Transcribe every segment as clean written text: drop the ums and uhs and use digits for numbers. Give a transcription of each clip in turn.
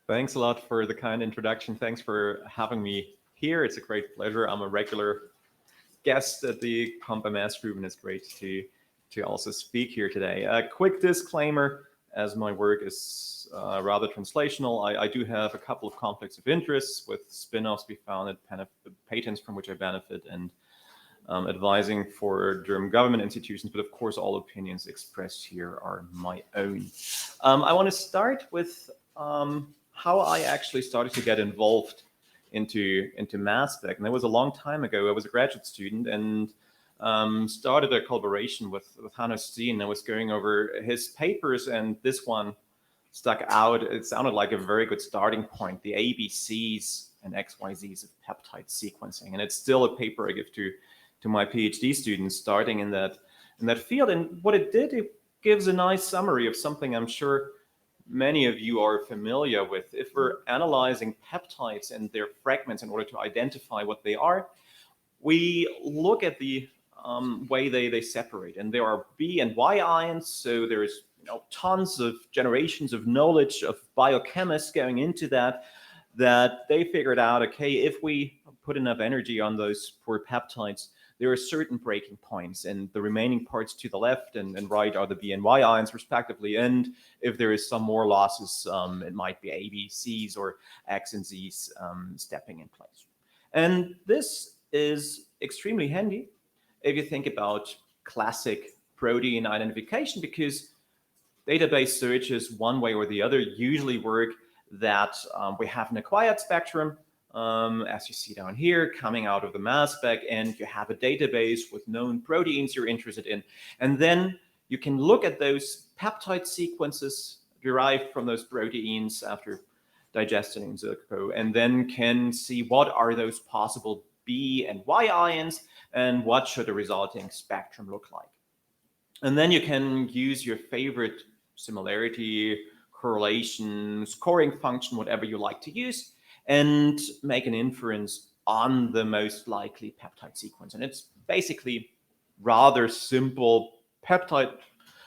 Thanks a lot for the kind introduction. Thanks for having me here. It's a great pleasure. I'm a regular guest at the CompMS group, and it's great to also speak here today. A quick disclaimer, as my work is rather translational, I do have a couple of conflicts of interest with spin-offs we founded, patents from which I benefit, and advising for German government institutions, but of course all opinions expressed here are my own. I want to start with how I actually started to get involved into mass spec. And that was a long time ago. I was a graduate student and started a collaboration with Hanno Steen. I was going over his papers, and this one stuck out. It sounded like a very good starting point, the ABCs and XYZs of peptide sequencing. And it's still a paper I give to my PhD students starting in that field. And what it did, it gives a nice summary of something I'm sure many of you are familiar with. If we're analyzing peptides and their fragments in order to identify what they are, we look at the way they separate. And there are B and Y ions, so there's tons of generations of knowledge of biochemists going into that they figured out, okay, if we put enough energy on those poor peptides, there are certain breaking points, and the remaining parts to the left and right are the B and Y ions respectively. And if there is some more losses, it might be A, B, C's or X and Z's stepping in place. And this is extremely handy if you think about classic protein identification, because database searches one way or the other usually work that we have an acquired spectrum, as you see down here, coming out of the mass spec, and you have a database with known proteins you're interested in. And then you can look at those peptide sequences derived from those proteins after digesting in silico, and then can see what are those possible B and Y ions, and what should the resulting spectrum look like. And then you can use your favorite similarity, correlation, scoring function, whatever you like to use, and make an inference on the most likely peptide sequence. And it's basically rather simple peptide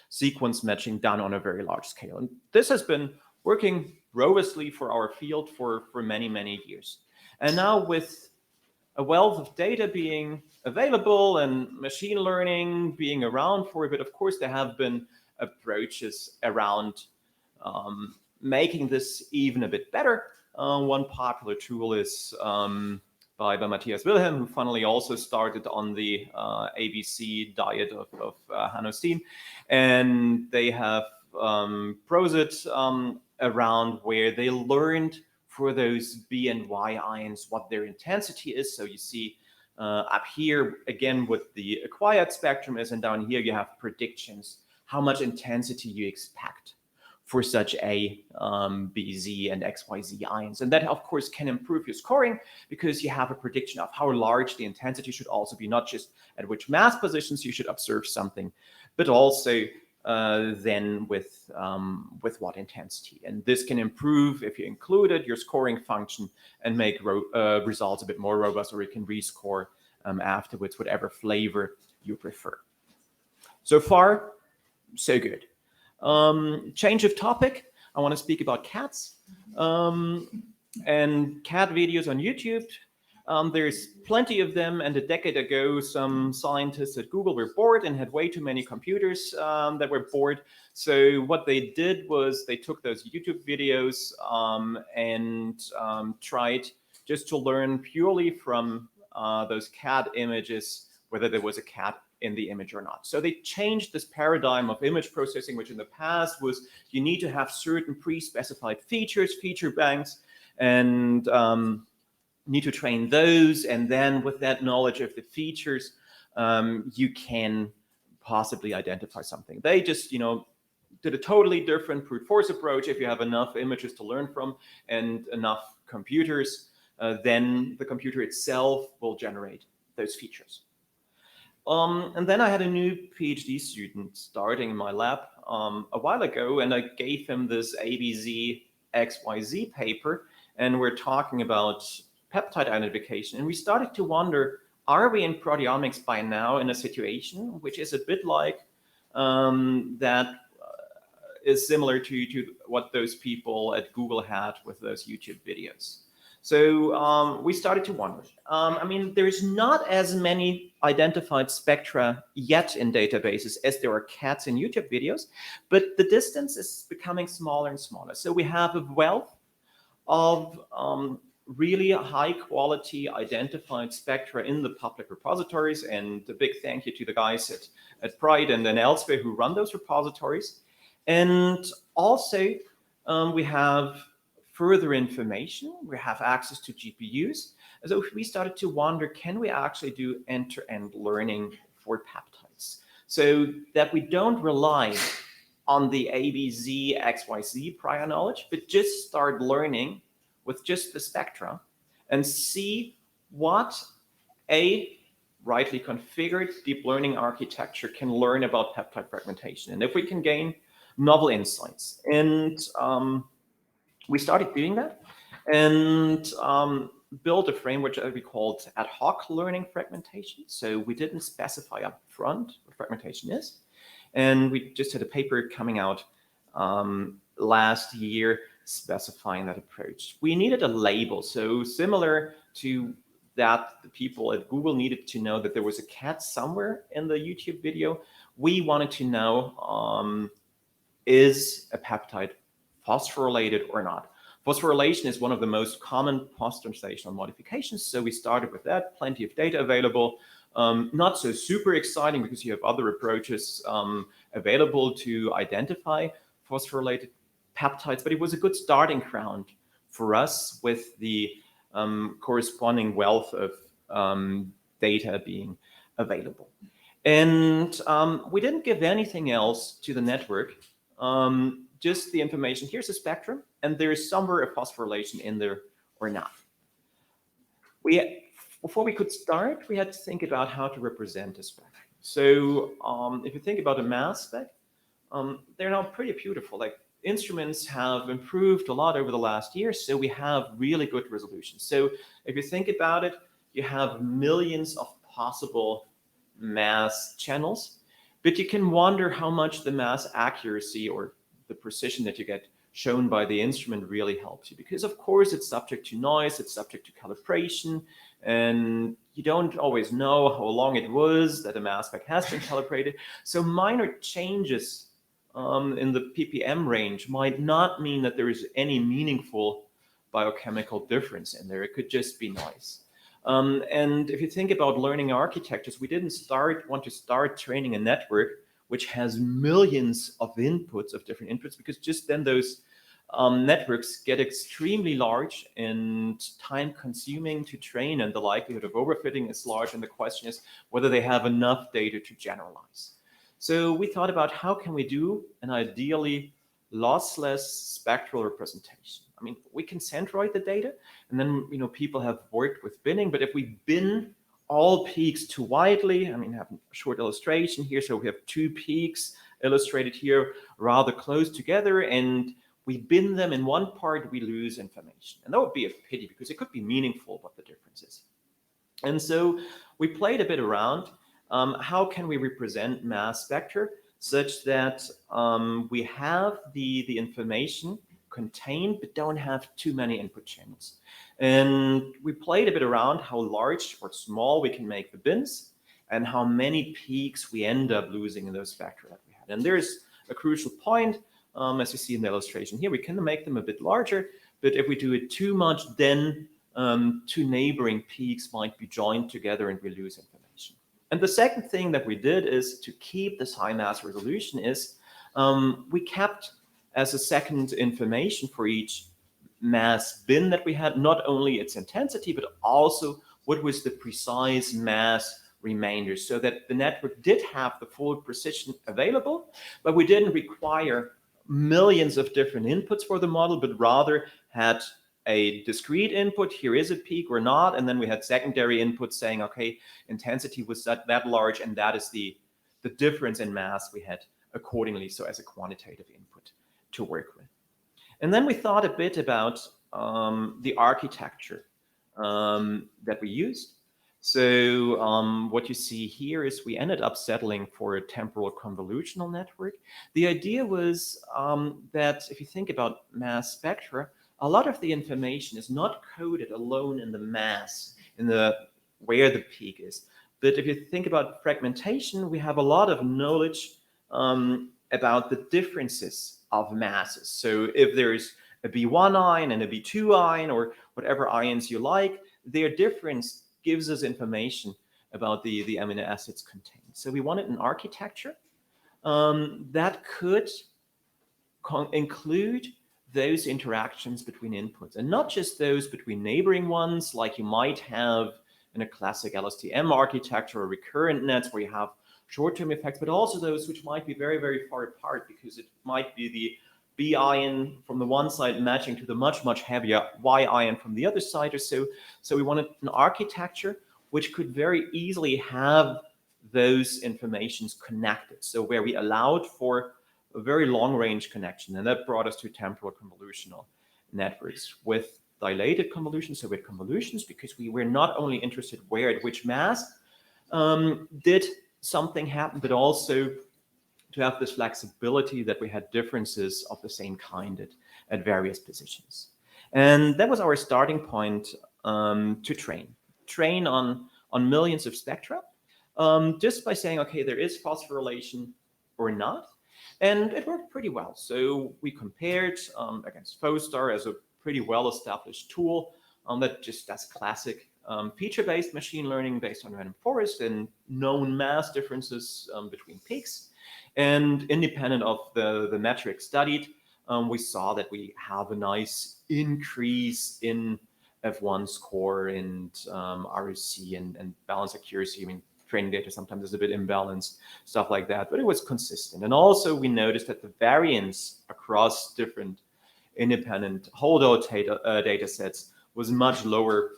sequence matching done on a very large scale. And this has been working robustly for our field for many, many years. And now with a wealth of data being available and machine learning being around for a bit, of course, there have been approaches around making this even a bit better. One popular tool is by Matthias Wilhelm, who funnily also started on the ABC diet of Hanno Steen. And they have projects around where they learned for those B and Y ions what their intensity is. So you see up here, again, what the acquired spectrum is, and down here you have predictions, how much intensity you expect for such a BZ and XYZ ions. And that, of course, can improve your scoring because you have a prediction of how large the intensity should also be, not just at which mass positions you should observe something, but also then with what intensity. And this can improve if you included your scoring function and make results a bit more robust, or you can rescore afterwards, whatever flavor you prefer. So far, so good. Change of topic. I want to speak about cats and cat videos on YouTube. There's plenty of them, and a decade ago, some scientists at Google were bored and had way too many computers that were bored. So what they did was they took those YouTube videos and tried just to learn purely from those cat images whether there was a cat in the image or not. So they changed this paradigm of image processing, which in the past was you need to have certain pre-specified features, feature banks, and need to train those. And then with that knowledge of the features, you can possibly identify something. They just, did a totally different brute force approach. If you have enough images to learn from and enough computers, then the computer itself will generate those features. And then I had a new PhD student starting in my lab a while ago, and I gave him this ABZ XYZ paper, and we're talking about peptide identification. And we started to wonder, are we in proteomics by now in a situation which is a bit like that is similar to what those people at Google had with those YouTube videos. So we started to wonder. I mean, there's not as many identified spectra yet in databases as there are cats in YouTube videos, but the distance is becoming smaller and smaller. So we have a wealth of really high quality identified spectra in the public repositories. And a big thank you to the guys at Pride and then elsewhere who run those repositories. And also we have further information. We have access to GPUs. So we started to wonder, can we actually do end-to-end learning for peptides so that we don't rely on the ABZ, XYZ prior knowledge, but just start learning with just the spectra and see what a rightly configured deep learning architecture can learn about peptide fragmentation, and if we can gain novel insights. And we started doing that and built a framework that we called ad hoc learning fragmentation. So we didn't specify up front what fragmentation is. And we just had a paper coming out last year specifying that approach. We needed a label. So similar to that, the people at Google needed to know that there was a cat somewhere in the YouTube video. We wanted to know, is a peptide phosphorylated or not? Phosphorylation is one of the most common post-translational modifications. So we started with that, plenty of data available. Not so super exciting because you have other approaches available to identify phosphorylated peptides, but it was a good starting ground for us with the corresponding wealth of data being available. And we didn't give anything else to the network, just the information. Here's a spectrum, and there's somewhere a phosphorylation in there or not. Before we could start, we had to think about how to represent a spec. So if you think about a mass spec, they're now pretty beautiful. Like, instruments have improved a lot over the last year, so we have really good resolution. So if you think about it, you have millions of possible mass channels, but you can wonder how much the mass accuracy or the precision that you get shown by the instrument really helps you, because of course it's subject to noise, it's subject to calibration, and you don't always know how long it was that a mass spec has been calibrated. So minor changes in the ppm range might not mean that there is any meaningful biochemical difference in there. It could just be noise. And if you think about learning architectures, we didn't want to start training a network which has millions of inputs, of different inputs, because just then those networks get extremely large and time consuming to train, and the likelihood of overfitting is large. And the question is whether they have enough data to generalize. So we thought about how can we do an ideally lossless spectral representation. I mean, we can centroid the data, and then people have worked with binning, but if we bin all peaks too widely, I mean, I have a short illustration here. So we have two peaks illustrated here rather close together, and we bin them in one part, we lose information. And that would be a pity because it could be meaningful what the difference is. And so we played a bit around. How can we represent mass spectra such that we have the information contained but don't have too many input channels? And we played a bit around how large or small we can make the bins and how many peaks we end up losing in those spectra that we had. And there's a crucial point, as you see in the illustration here. We can make them a bit larger, but if we do it too much, then two neighboring peaks might be joined together and we lose information. And the second thing that we did is to keep this high mass resolution is we kept as a second information for each mass bin that we had, not only its intensity, but also what was the precise mass remainder, so that the network did have the full precision available, but we didn't require millions of different inputs for the model, but rather had a discrete input, here is a peak or not, and then we had secondary inputs saying, okay, intensity was that large, and that is the difference in mass we had accordingly, so as a quantitative input to work with. And then we thought a bit about the architecture that we used. So what you see here is we ended up settling for a temporal convolutional network. The idea was that if you think about mass spectra, a lot of the information is not coded alone in the mass, in the where the peak is. But if you think about fragmentation, we have a lot of knowledge about the differences of masses. So if there's a B1 ion and a B2 ion, or whatever ions you like, their difference gives us information about the amino acids contained. So we wanted an architecture that could include those interactions between inputs, and not just those between neighboring ones, like you might have in a classic LSTM architecture or recurrent nets where you have short-term effects, but also those which might be very, very far apart, because it might be the B ion from the one side matching to the much, much heavier Y ion from the other side or so. So we wanted an architecture which could very easily have those informations connected. So where we allowed for a very long range connection, and that brought us to temporal convolutional networks with dilated convolutions. So with convolutions, because we were not only interested where at which mass did something happen, but also to have this flexibility that we had differences of the same kind at various positions. And that was our starting point to train on millions of spectra, just by saying, okay, there is phosphorylation or not. And it worked pretty well. So we compared against PhoStar as a pretty well-established tool that just does classic feature-based machine learning based on random forest and known mass differences between peaks. And independent of the metrics studied, we saw that we have a nice increase in F1 score and ROC and balance accuracy. I mean, training data sometimes is a bit imbalanced, stuff like that, but it was consistent. And also we noticed that the variance across different independent holdout data sets was much lower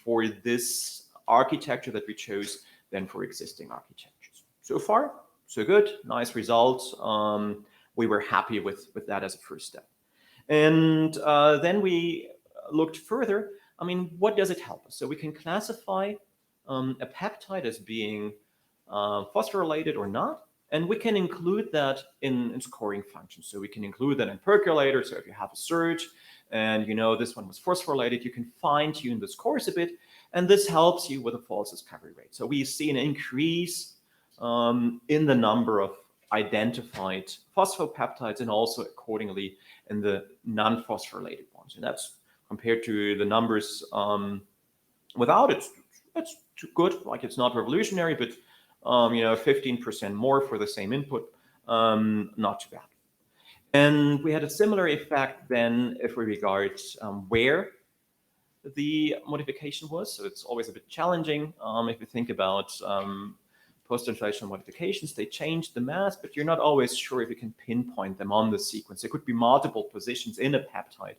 for this architecture that we chose than for existing architectures. So far, so good, nice results. We were happy with that as a first step. And then we looked further. I mean, what does it help us? So we can classify a peptide as being phosphorylated or not, and we can include that in scoring functions. So we can include that in percolator. So if you have a search and you know this one was phosphorylated, you can fine tune the scores a bit, and this helps you with a false discovery rate. So we see an increase in the number of identified phosphopeptides, and also accordingly in the non-phosphorylated ones. And that's compared to the numbers without it. That's too good. Like, it's not revolutionary, but 15% more for the same input, not too bad. And we had a similar effect then if we regard where the modification was. So it's always a bit challenging if you think about post-translational modifications. They change the mass, but you're not always sure if you can pinpoint them on the sequence. There could be multiple positions in a peptide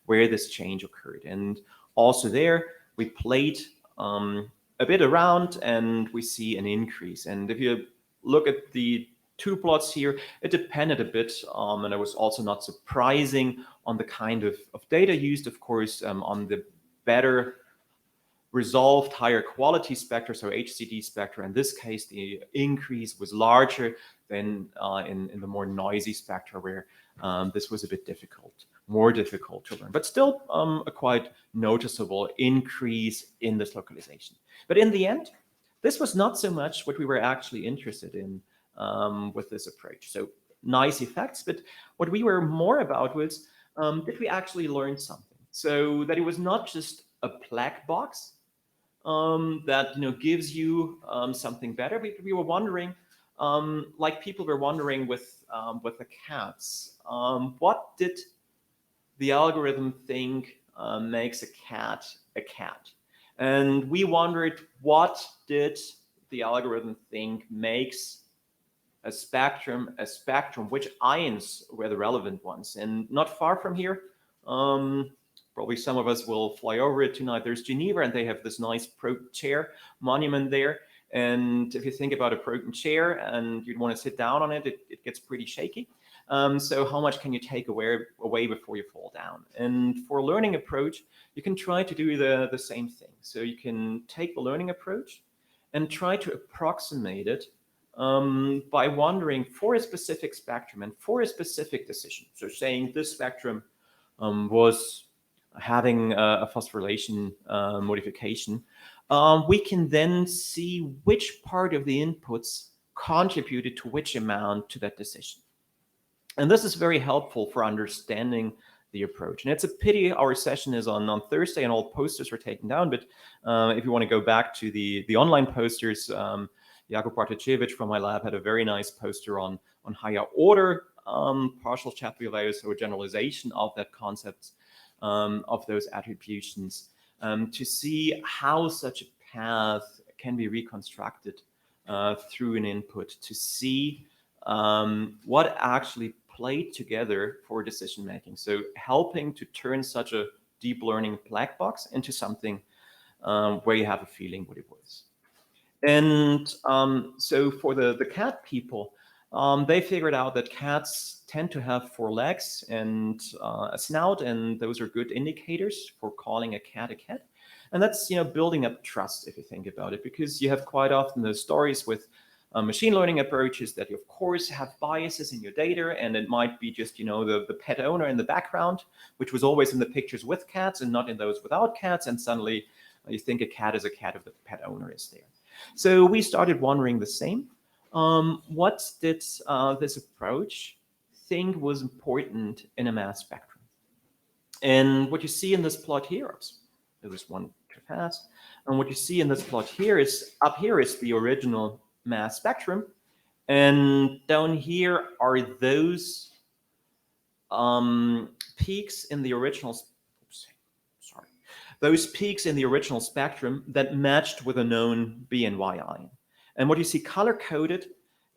where this change occurred. And also there, we played a bit around, and we see an increase. And if you look at the two plots here, it depended a bit, and it was also not surprising on the kind of data used, of course, on the better resolved, higher quality spectra, so HCD spectra. In this case, the increase was larger than in the more noisy spectra, where this was a bit more difficult to learn, but still a quite noticeable increase in this localization. But in the end, this was not so much what we were actually interested in with this approach. So nice effects, but what we were more about was, did we actually learn something? So that it was not just a black box that gives you something better. We were wondering, like people were wondering with the cats, what did the algorithm think makes a cat a cat? And we wondered, what did the algorithm think makes a spectrum, which ions were the relevant ones? And not far from here, probably some of us will fly over it tonight, there's Geneva, and they have this nice proton chair monument there. And if you think about a proton chair and you'd want to sit down on it, it gets pretty shaky. So how much can you take away before you fall down? And for a learning approach, you can try to do the same thing. So you can take the learning approach and try to approximate it by wondering for a specific spectrum and for a specific decision. So saying this spectrum was having a phosphorylation modification, we can then see which part of the inputs contributed to which amount to that decision. And this is very helpful for understanding the approach. And it's a pity our session is on Thursday and all posters are taken down. But if you want to go back to the online posters, Jakub Bartoszewicz from my lab had a very nice poster on higher order partial Shapley values, or generalization of that concept of those attributions, to see how such a path can be reconstructed through an input, to see what actually played together for decision making. So helping to turn such a deep learning black box into something where you have a feeling what it was. And so for the cat people, they figured out that cats tend to have 4 legs and a snout, and those are good indicators for calling a cat a cat. And that's, building up trust, if you think about it, because you have quite often those stories with machine learning approaches that you, of course, have biases in your data, and it might be just, the pet owner in the background, which was always in the pictures with cats and not in those without cats, and suddenly you think a cat is a cat if the pet owner is there. So we started wondering the same. What did this approach think was important in a mass spectrum? And what you see in this plot here, oops, there was one too fast. And what you see in this plot here is, up here is the original mass spectrum, and down here are those peaks in the original. Those peaks in the original spectrum that matched with a known B and Y ion. And what you see color-coded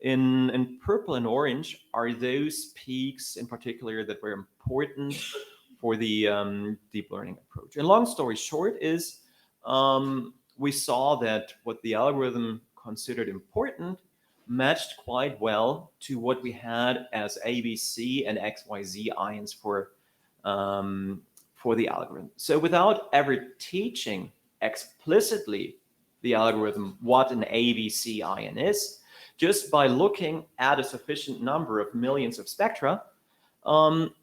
in purple and orange are those peaks in particular that were important for the deep learning approach. And long story short is we saw that what the algorithm considered important matched quite well to what we had as ABC and XYZ ions for the algorithm. So without ever teaching explicitly the algorithm what an ABC ion is, just by looking at a sufficient number of millions of spectra,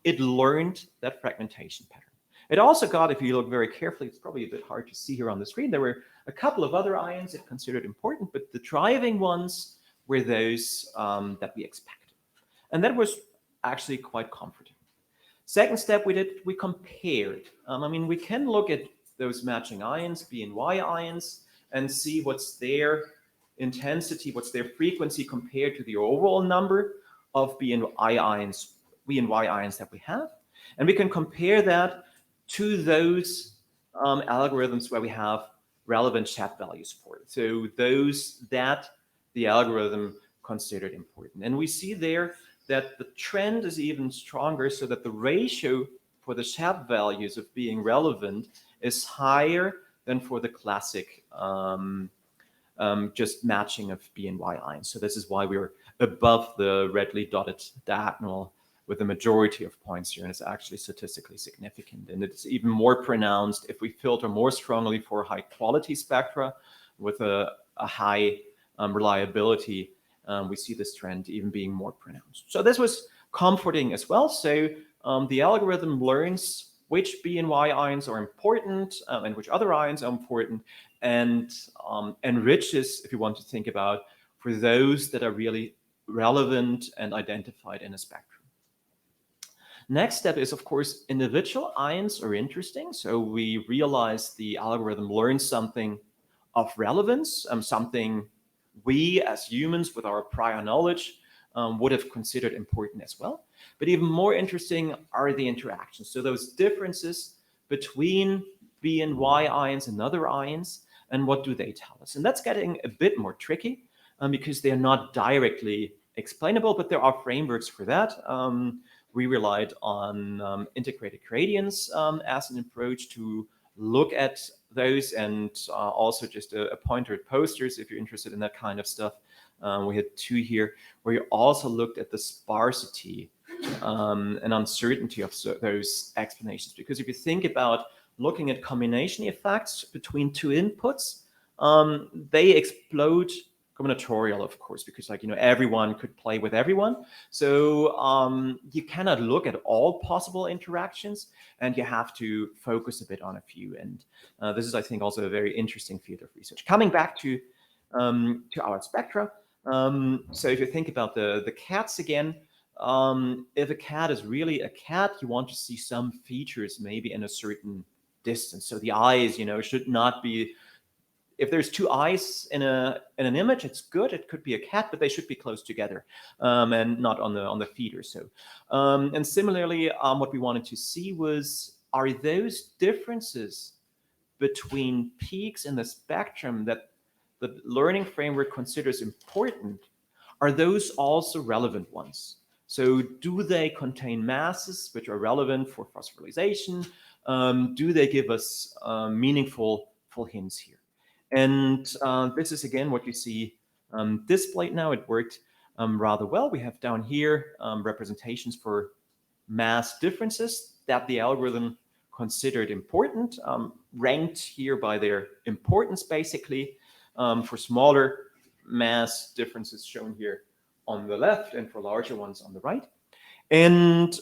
it learned that fragmentation pattern. It also got, if you look very carefully, it's probably a bit hard to see here on the screen, there were a couple of other ions it considered important, but the driving ones were those that we expected. And that was actually quite comforting. Second step we compared. We can look at those matching ions, B and Y ions, and see what's their intensity, what's their frequency compared to the overall number of B and Y ions that we have. And we can compare that to those algorithms where we have relevant chat values for it. So those that the algorithm considered important. And we see there that the trend is even stronger, so that the ratio for the chat values of being relevant is higher than for the classic just matching of B and Y ions. So this is why we're above the redly dotted diagonal with the majority of points here, and it's actually statistically significant. And it's even more pronounced if we filter more strongly for high quality spectra with a high reliability. We see this trend even being more pronounced. So this was comforting as well. So the algorithm learns which B and Y ions are important and which other ions are important, and enriches, if you want to think about, for those that are really relevant and identified in a spectrum. Next step is, of course, individual ions are interesting. So we realize the algorithm learns something of relevance, something we as humans with our prior knowledge would have considered important as well. But even more interesting are the interactions. So those differences between B and Y ions and other ions, and what do they tell us? And that's getting a bit more tricky because they're not directly explainable, but there are frameworks for that. We relied on integrated gradients as an approach to look at those, and also just a pointer at posters if you're interested in that kind of stuff. We had 2 here where you also looked at the sparsity an uncertainty of those explanations. Because if you think about looking at combination effects between two inputs, they explode combinatorial, of course, because everyone could play with everyone. So you cannot look at all possible interactions, and you have to focus a bit on a few. And this is, I think, also a very interesting field of research. Coming back to our spectra. So if you think about the cats again, if a cat is really a cat, you want to see some features maybe in a certain distance. So the eyes, should not be. If there's two eyes in an image, it's good. It could be a cat, but they should be close together and not on the feet or so. And similarly, what we wanted to see was, are those differences between peaks in the spectrum that the learning framework considers important, are those also relevant ones? So do they contain masses which are relevant for phosphorylation? Do they give us meaningful hints here? And this is, again, what you see displayed now. It worked rather well. We have down here representations for mass differences that the algorithm considered important, ranked here by their importance, basically, for smaller mass differences shown here on the left and for larger ones on the right. And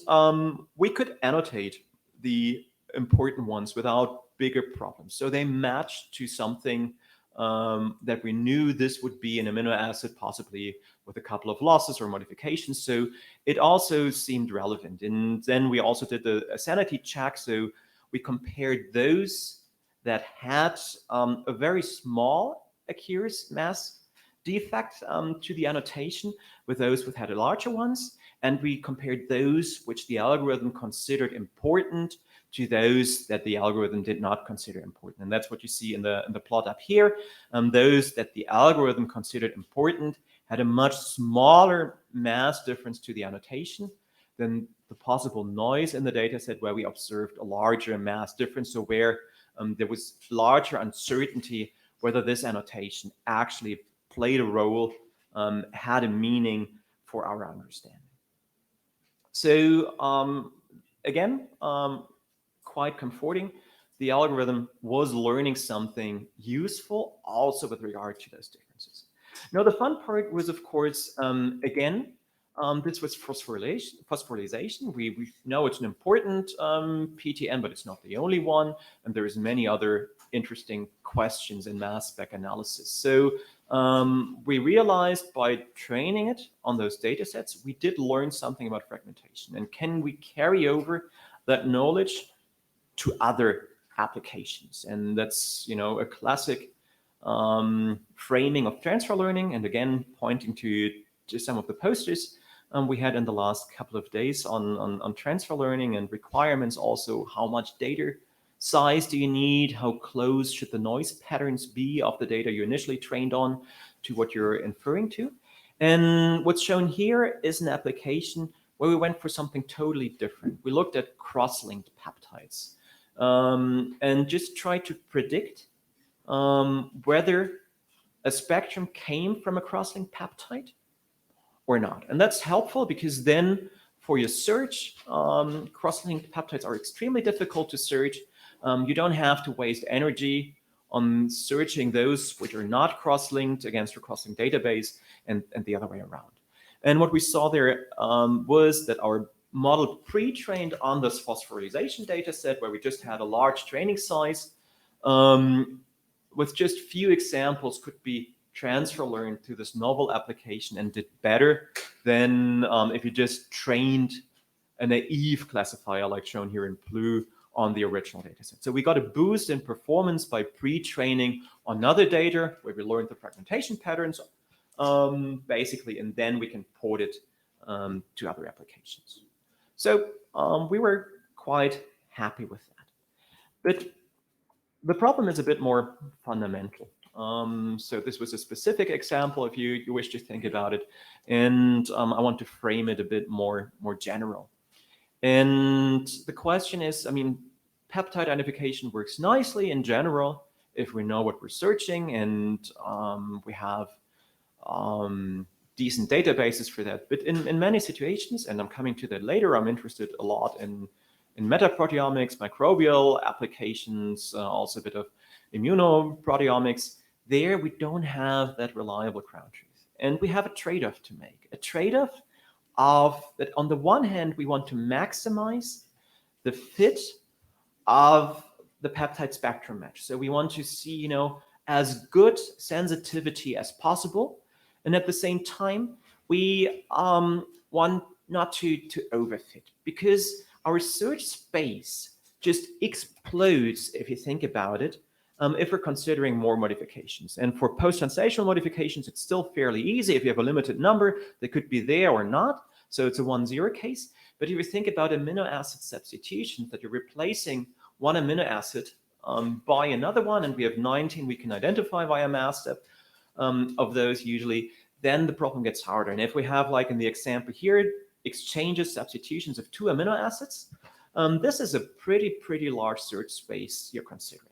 we could annotate the important ones without bigger problems. So they matched to something that we knew this would be an amino acid, possibly with a couple of losses or modifications. So it also seemed relevant. And then we also did a sanity check. So we compared those that had a very small Akers mass defect to the annotation with those which had larger ones. And we compared those which the algorithm considered important to those that the algorithm did not consider important. And that's what you see in the plot up here. Those that the algorithm considered important had a much smaller mass difference to the annotation than the possible noise in the data set where we observed a larger mass difference. So where there was larger uncertainty whether this annotation actually played a role, had a meaning for our understanding. So again, quite comforting. The algorithm was learning something useful also with regard to those differences. Now, the fun part was, of course, again, this was phosphorylation. We know it's an important PTN, but it's not the only one. And there's many other interesting questions in mass spec analysis. So we realized by training it on those data sets, we did learn something about fragmentation. And can we carry over that knowledge to other applications? And that's, a classic framing of transfer learning. And again, pointing to some of the posters we had in the last couple of days on transfer learning and requirements. Also, how much data size do you need? How close should the noise patterns be of the data you initially trained on to what you're inferring to? And what's shown here is an application where we went for something totally different. We looked at cross-linked peptides and just tried to predict whether a spectrum came from a cross-linked peptide or not. And that's helpful because then for your search, cross-linked peptides are extremely difficult to search. You don't have to waste energy on searching those which are not cross-linked against your cross-linked database and the other way around. And what we saw there was that our model pre-trained on this phosphorylation data set, where we just had a large training size, with just few examples could be transfer learned to this novel application and did better than if you just trained a naive classifier like shown here in blue on the original data set. So we got a boost in performance by pre-training on other data where we learned the fragmentation patterns, basically, and then we can port it to other applications. So we were quite happy with that. But the problem is a bit more fundamental. So this was a specific example if you wish to think about it. And I want to frame it a bit more general. And the question is, peptide identification works nicely in general if we know what we're searching and we have decent databases for that. But in many situations, and I'm coming to that later, I'm interested a lot in metaproteomics, microbial applications, also a bit of immunoproteomics. There we don't have that reliable ground truth. And we have a trade-off to make. A trade-off of that on the one hand, we want to maximize the fit of the peptide spectrum match. So we want to see, as good sensitivity as possible. And at the same time, we want not to overfit, because our search space just explodes if you think about it, if we're considering more modifications. And for post-translational modifications, it's still fairly easy. If you have a limited number, they could be there or not. So it's a 1-0 case. But if you think about amino acid substitution, that you're replacing one amino acid by another one, and we have 19 we can identify via mass step of those usually, then the problem gets harder. And if we have, like in the example here, exchanges, substitutions of 2 amino acids, this is a pretty large search space you're considering.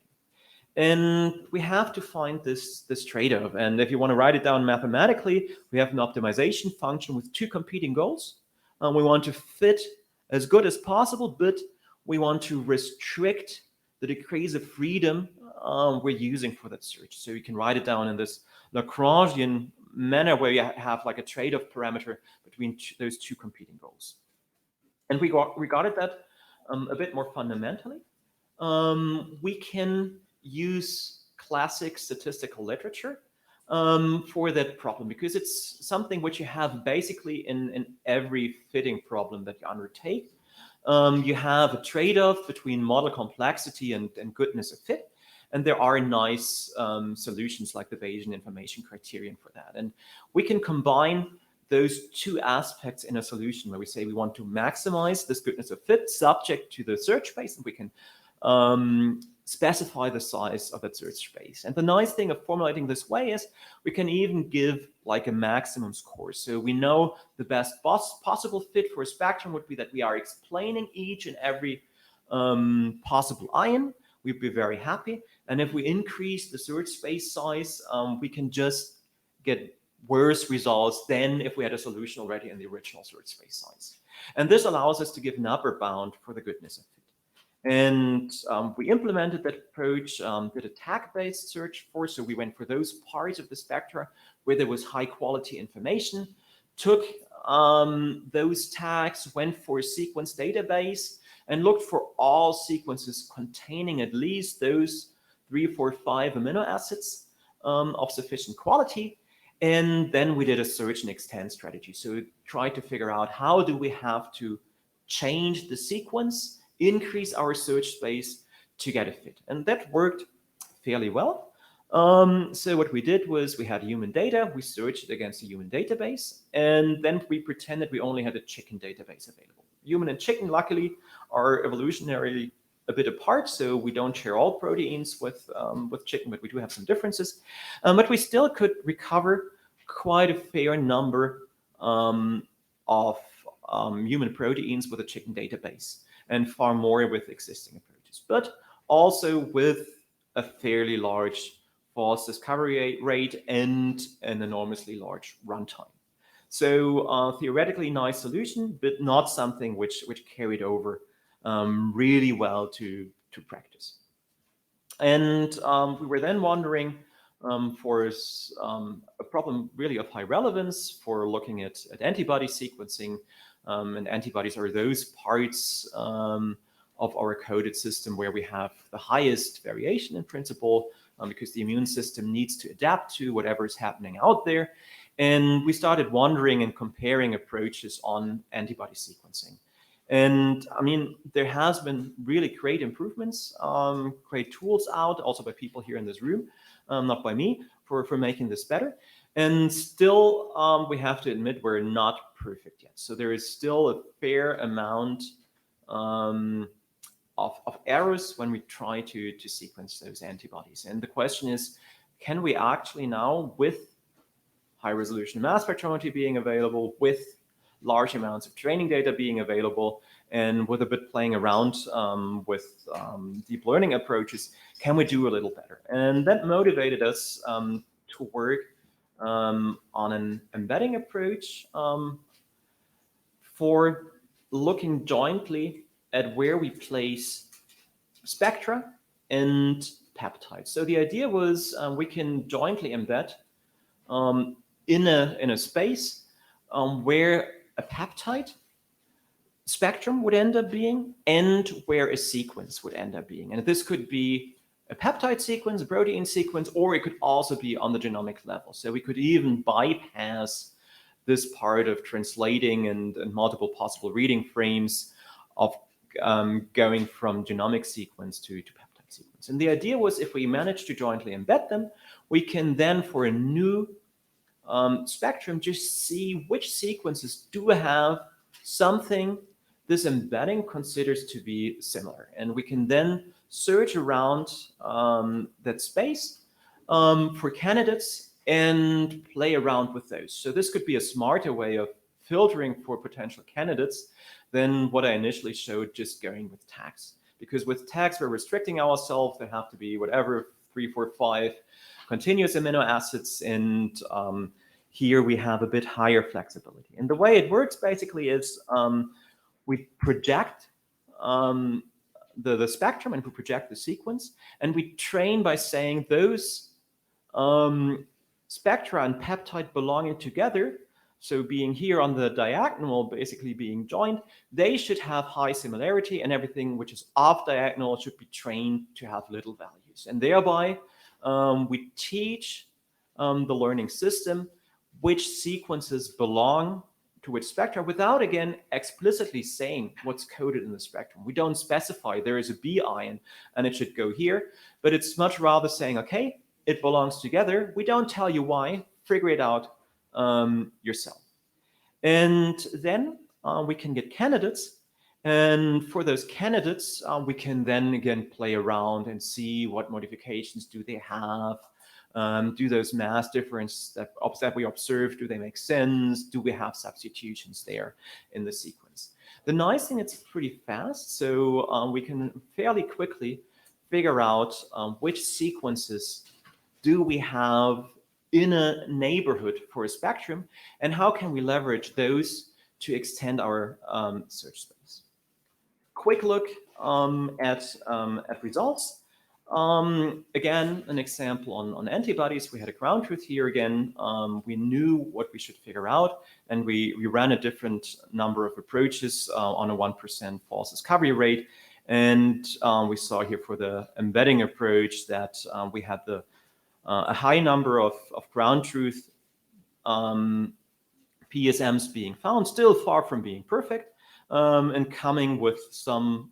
And we have to find this trade-off. And if you want to write it down mathematically, we have an optimization function with 2 competing goals. We want to fit as good as possible, but we want to restrict the degrees of freedom we're using for that search. So you can write it down in this Lagrangian manner where you have like a trade-off parameter between those 2 competing goals. And we regarded that a bit more fundamentally. We can use classic statistical literature for that problem, because it's something which you have basically in every fitting problem that you undertake. You have a trade-off between model complexity and goodness of fit. And there are nice solutions like the Bayesian information criterion for that. And we can combine those 2 aspects in a solution where we say we want to maximize this goodness of fit subject to the search space, and we can specify the size of that search space. And the nice thing of formulating this way is we can even give like a maximum score. So we know the best possible fit for a spectrum would be that we are explaining each and every possible ion. We'd be very happy. And if we increase the search space size, we can just get worse results than if we had a solution already in the original search space size. And this allows us to give an upper bound for the goodness of fit. And we implemented that approach, did a tag-based search for, so we went for those parts of the spectra where there was high quality information, took those tags, went for a sequence database, and looked for all sequences containing at least those 3, 4, 5 amino acids of sufficient quality. And then we did a search and extend strategy. So we tried to figure out how do we have to change the sequence, increase our search space to get a fit. And that worked fairly well. So what we did was we had human data, we searched against a human database, and then we pretended we only had a chicken database available. Human and chicken, luckily, are evolutionarily a bit apart, so we don't share all proteins with chicken, but we do have some differences. But we still could recover quite a fair number of human proteins with a chicken database, and far more with existing approaches, but also with a fairly large false discovery rate and an enormously large runtime. So theoretically nice solution, but not something which carried over really well to practice. And we were then wondering for a problem really of high relevance for looking at antibody sequencing. And antibodies are those parts of our coded system where we have the highest variation in principle, because the immune system needs to adapt to whatever is happening out there. And we started wondering and comparing approaches on antibody sequencing. And I mean, there has been really great improvements, great tools out, also by people here in this room, not by me, for making this better. And still, we have to admit we're not perfect yet. So there is still a fair amount of errors when we try to sequence those antibodies. And the question is, can we actually now, with high resolution mass spectrometry being available, with large amounts of training data being available, and with a bit playing around with deep learning approaches, can we do a little better? And that motivated us to work on an embedding approach for looking jointly at where we place spectra and peptides. So the idea was we can jointly embed in a space where a peptide spectrum would end up being and where a sequence would end up being. And this could be a peptide sequence, a protein sequence, or it could also be on the genomic level. So we could even bypass this part of translating and multiple possible reading frames of going from genomic sequence to peptide sequence. And the idea was if we manage to jointly embed them, we can then for a new spectrum just see which sequences do have something this embedding considers to be similar. And we can then search around that space for candidates and play around with those. So this could be a smarter way of filtering for potential candidates than what I initially showed, just going with tags. Because with tags, we're restricting ourselves. They have to be whatever, 3, 4, 5 continuous amino acids. And here we have a bit higher flexibility. And the way it works basically is we project the spectrum and we project the sequence, and we train by saying those spectra and peptide belonging together, so being here on the diagonal, basically being joined, they should have high similarity, and everything which is off diagonal should be trained to have little values. And thereby, we teach the learning system which sequences belong to which spectra without, again, explicitly saying what's coded in the spectrum. We don't specify there is a B ion and it should go here, but it's much rather saying, okay, it belongs together. We don't tell you why, figure it out yourself. And then we can get candidates. And for those candidates, we can then again play around and see what modifications do they have. Do those mass differences that we observe, do they make sense? Do we have substitutions there in the sequence? The nice thing, it's pretty fast, so we can fairly quickly figure out which sequences do we have in a neighborhood for a spectrum, and how can we leverage those to extend our search space. Quick look at results. Again, an example on antibodies. We had a ground truth here again. We knew what we should figure out, and we ran a different number of approaches on a 1% false discovery rate. And we saw here for the embedding approach that we had a high number of ground truth PSMs being found, still far from being perfect, and coming with some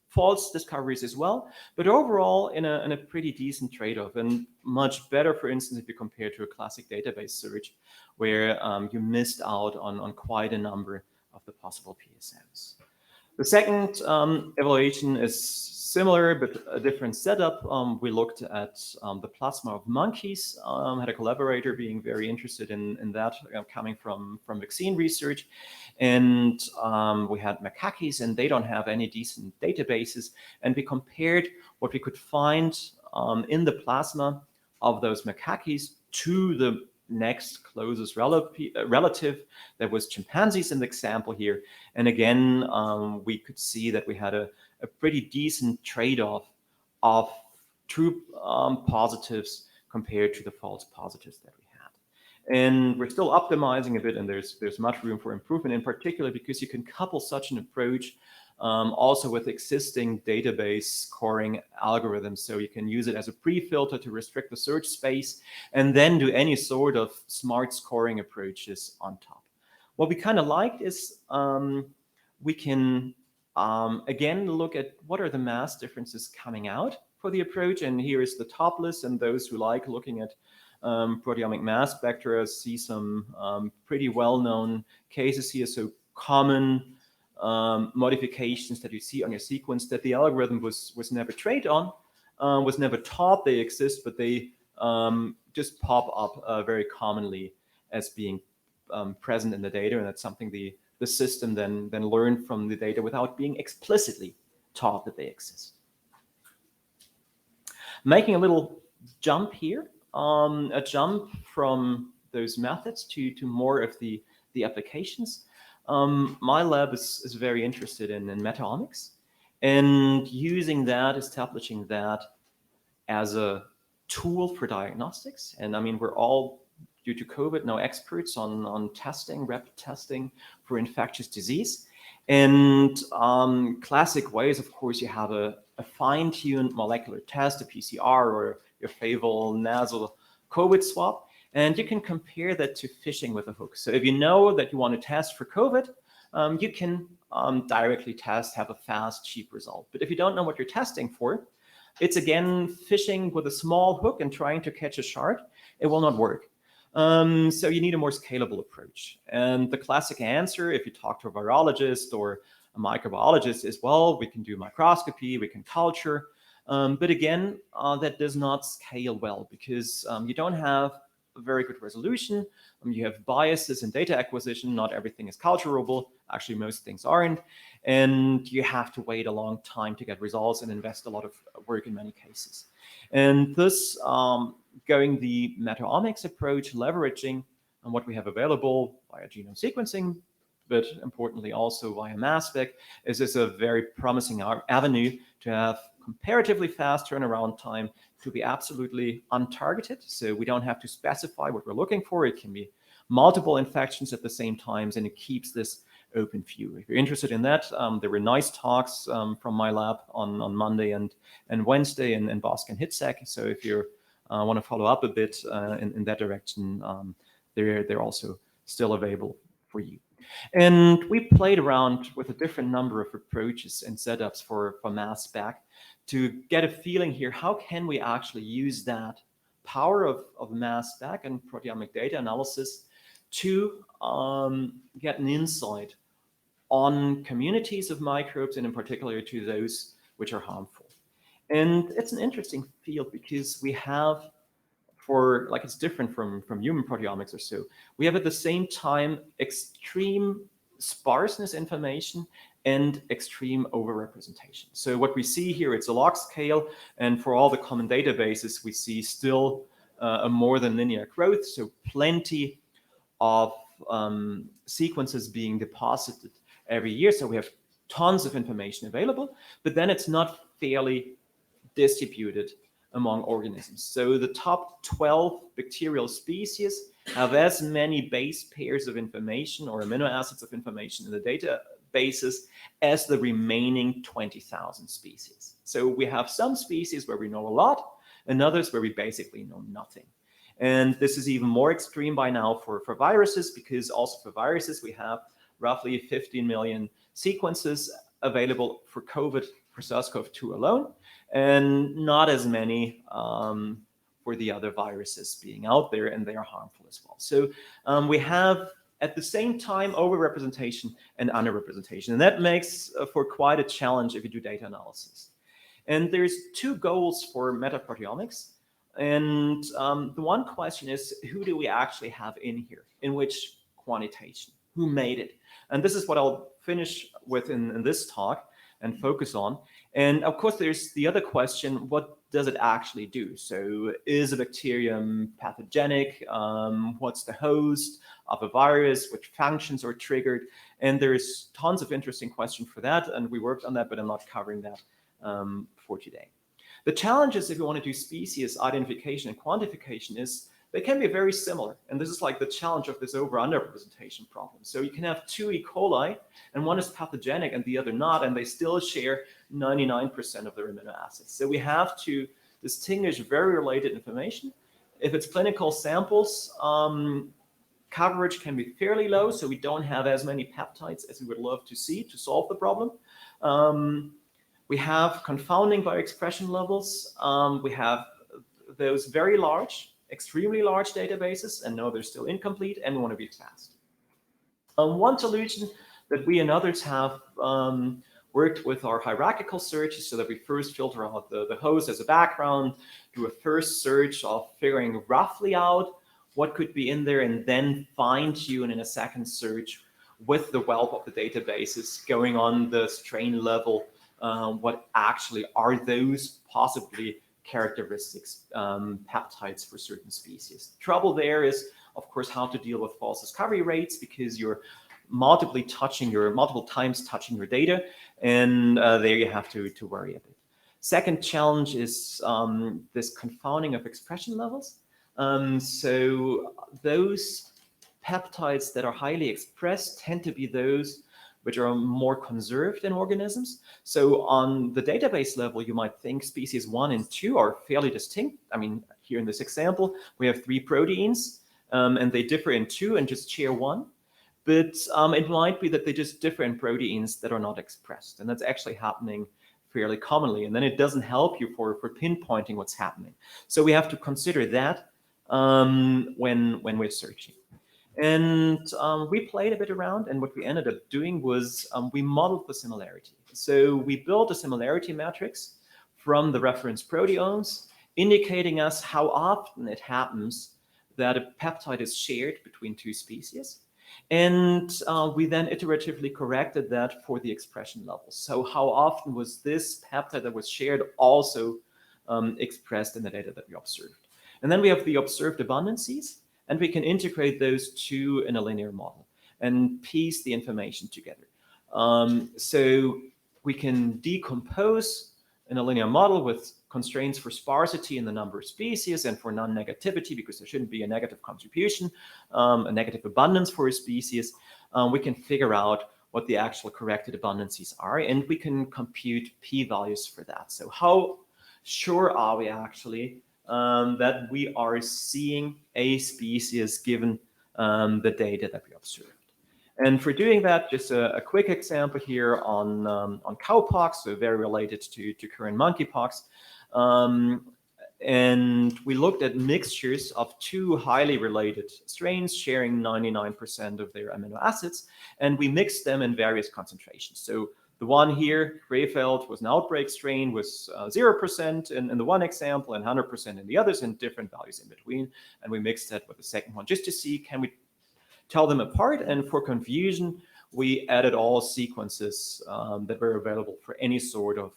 false discoveries as well, but overall in a pretty decent trade-off, and much better, for instance, if you compare to a classic database search where you missed out on quite a number of the possible PSMs. The second evaluation is similar, but a different setup. We looked at the plasma of monkeys, had a collaborator being very interested in that, coming from vaccine research. And we had macaques, and they don't have any decent databases. And we compared what we could find in the plasma of those macaques to the next closest relative, that was chimpanzees in the example here. And again, we could see that we had a pretty decent trade-off of true positives compared to the false positives that we had. And we're still optimizing a bit, and there's much room for improvement, in particular because you can couple such an approach also with existing database scoring algorithms. So you can use it as a pre-filter to restrict the search space, and then do any sort of smart scoring approaches on top. What we kind of liked is we can again look at what are the mass differences coming out for the approach. And here is the top list, and those who like looking at proteomic mass spectra see some pretty well-known cases here. So common modifications that you see on your sequence that the algorithm was never trained on, was never taught they exist, but they just pop up very commonly as being present in the data, and that's something the system then learned from the data without being explicitly taught that they exist. Making a little jump here, a jump from those methods to more of the applications. My lab is very interested in metaomics, and using that, establishing that as a tool for diagnostics. And I mean, we're all, due to COVID, now experts on testing, rapid testing for infectious disease. And classic ways, of course, you have a fine-tuned molecular test, a PCR, or your favorite nasal COVID swab, and you can compare that to fishing with a hook. So if you know that you want to test for COVID, you can directly test, have a fast, cheap result. But if you don't know what you're testing for, it's again fishing with a small hook and trying to catch a shark. It will not work. So you need a more scalable approach. And the classic answer, if you talk to a virologist or a microbiologist, is, well, we can do microscopy, we can culture. But again, that does not scale well because you don't have a very good resolution. You have biases in data acquisition. Not everything is culturable. Actually, most things aren't. And you have to wait a long time to get results and invest a lot of work in many cases. And thus, going the metaomics approach, leveraging on what we have available via genome sequencing, but importantly also via mass spec, is a very promising avenue to have comparatively fast turnaround time, to be absolutely untargeted. So we don't have to specify what we're looking for. It can be multiple infections at the same time, and it keeps this open view. If you're interested in that, there were nice talks from my lab on Monday and Wednesday in Boston HitSec. So if you want to follow up a bit in that direction, they're also still available for you. And we played around with a different number of approaches and setups for mass spec to get a feeling here, how can we actually use that power of mass spec and proteomic data analysis to get an insight on communities of microbes, and in particular to those which are harmful. And it's an interesting field because we have, it's different from human proteomics or so. We have at the same time extreme sparseness information and extreme overrepresentation. So what we see here, it's a log scale, and for all the common databases, we see still a more than linear growth, so plenty of sequences being deposited every year. So we have tons of information available, but then it's not fairly distributed among organisms. So the top 12 bacterial species have as many base pairs of information or amino acids of information in the databases as the remaining 20,000 species. So we have some species where we know a lot and others where we basically know nothing. And this is even more extreme by now for viruses, because also for viruses, we have roughly 15 million sequences available for COVID, for SARS-CoV-2 alone, and not as many for the other viruses being out there, and they are harmful as well. So we have at the same time overrepresentation and underrepresentation, and that makes for quite a challenge if you do data analysis. And there's two goals for metaproteomics. And the one question is, who do we actually have in here? In which quantitation? Who made it? And this is what I'll finish with in this talk and focus on. And of course, there's the other question, what does it actually do? So is a bacterium pathogenic? What's the host of a virus? Which functions are triggered? And there's tons of interesting questions for that. And we worked on that, but I'm not covering that for today. The challenges if you want to do species identification and quantification is they can be very similar. And this is like the challenge of this over-under representation problem. So you can have two E. coli, and one is pathogenic and the other not, and they still share 99% of their amino acids. So we have to distinguish very related information. If it's clinical samples, coverage can be fairly low, so we don't have as many peptides as we would love to see to solve the problem. We have confounding by expression levels. We have those very large, extremely large databases, and no, they're still incomplete, and we want to be fast. One solution that we and others have worked with our hierarchical searches, so that we first filter out the host as a background, do a first search of figuring roughly out what could be in there, and then fine-tune in a second search with the wealth of the databases going on the strain level. What actually are those possibly characteristics, peptides for certain species. Trouble there is, of course, how to deal with false discovery rates, because you're multiple times touching your data, and there you have to worry a bit. Second challenge is this confounding of expression levels. So those peptides that are highly expressed tend to be those which are more conserved in organisms. So on the database level, you might think species 1 and 2 are fairly distinct. I mean, here in this example, we have 3 proteins, and they differ in 2 and just share 1. But it might be that they just differ in proteins that are not expressed. And that's actually happening fairly commonly. And then it doesn't help you for pinpointing what's happening. So we have to consider that when we're searching. And we played a bit around, and what we ended up doing was we modeled the similarity. So we built a similarity matrix from the reference proteomes, indicating us how often it happens that a peptide is shared between 2 species. And we then iteratively corrected that for the expression levels. So how often was this peptide that was shared also expressed in the data that we observed? And then we have the observed abundances, and we can integrate those two in a linear model and piece the information together. So we can decompose in a linear model with constraints for sparsity in the number of species and for non-negativity, because there shouldn't be a negative contribution, a negative abundance for a species. We can figure out what the actual corrected abundances are, and we can compute p-values for that. So how sure are we actually that we are seeing a species given the data that we observed? And for doing that, just a quick example here on cowpox, so very related to current monkeypox. And we looked at mixtures of 2 highly related strains sharing 99% of their amino acids, and we mixed them in various concentrations. So the one here, Crefeld, was an outbreak strain, was 0% in the one example and 100% in the others, and different values in between. And we mixed that with the second one just to see, can we tell them apart? And for confusion, we added all sequences that were available for any sort of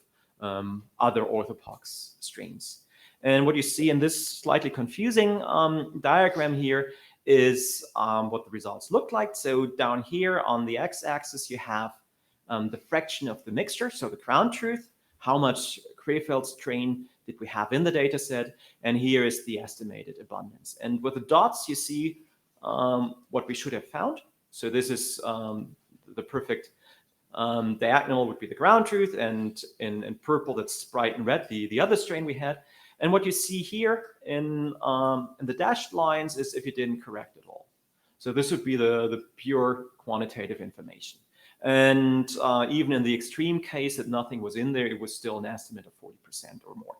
other orthopox strains. And what you see in this slightly confusing diagram here is what the results look like. So down here on the x-axis, you have the fraction of the mixture, so the ground truth, how much Crefeld strain did we have in the data set, and here is the estimated abundance. And with the dots, you see what we should have found. So this is the perfect diagonal would be the ground truth, and in purple, that's bright and red, the other strain we had. And what you see here in the dashed lines is if you didn't correct at all. So this would be the pure quantitative information. And even in the extreme case that nothing was in there, it was still an estimate of 40% or more.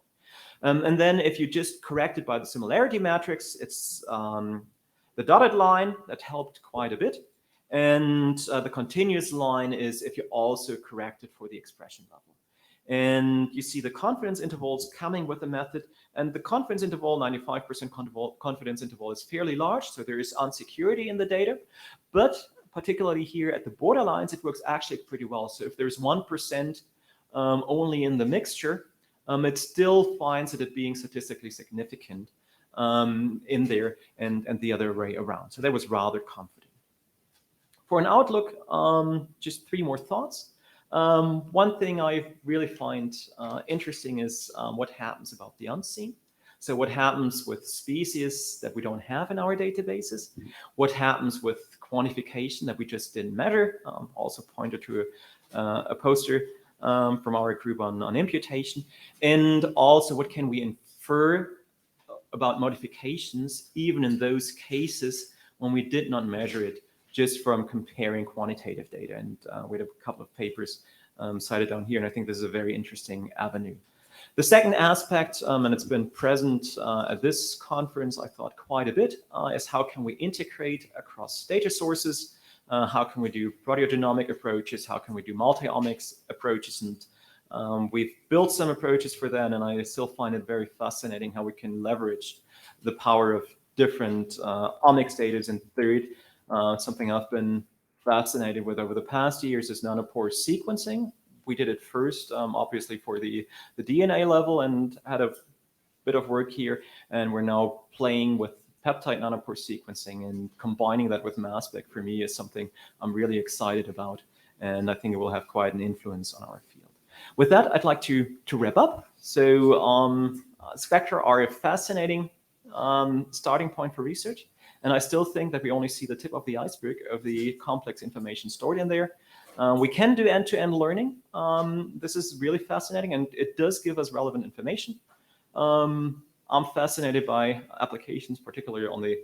And then if you just correct it by the similarity matrix, it's the dotted line that helped quite a bit. And the continuous line is if you also correct it for the expression level. And you see the confidence intervals coming with the method. And the confidence interval, 95% confidence interval, is fairly large. So there is unsecurity in the data. But particularly here at the borderlines, it works actually pretty well. So if there's 1% only in the mixture, it still finds it being statistically significant in there and the other way around. So that was rather confident. For an outlook, just 3 more thoughts. One thing I really find interesting is what happens about the unseen. So what happens with species that we don't have in our databases? What happens with quantification that we just didn't measure? Also pointed to a poster from our group on imputation. And also, what can we infer about modifications, even in those cases when we did not measure it, just from comparing quantitative data? And we have a couple of papers cited down here, and I think this is a very interesting avenue. The second aspect, and it's been present at this conference, I thought quite a bit, is how can we integrate across data sources? How can we do proteogenomic approaches? How can we do multi-omics approaches? And we've built some approaches for that, and I still find it very fascinating how we can leverage the power of different omics data. And third, something I've been fascinated with over the past years is nanopore sequencing. We did it first, obviously, for the DNA level, and had a bit of work here, and we're now playing with peptide nanopore sequencing, and combining that with mass spec for me is something I'm really excited about, and I think it will have quite an influence on our field. With that, I'd like to wrap up. So Spectra are a fascinating starting point for research, and I still think that we only see the tip of the iceberg of the complex information stored in there. We can do end-to-end learning. This is really fascinating, and it does give us relevant information. I'm fascinated by applications, particularly on the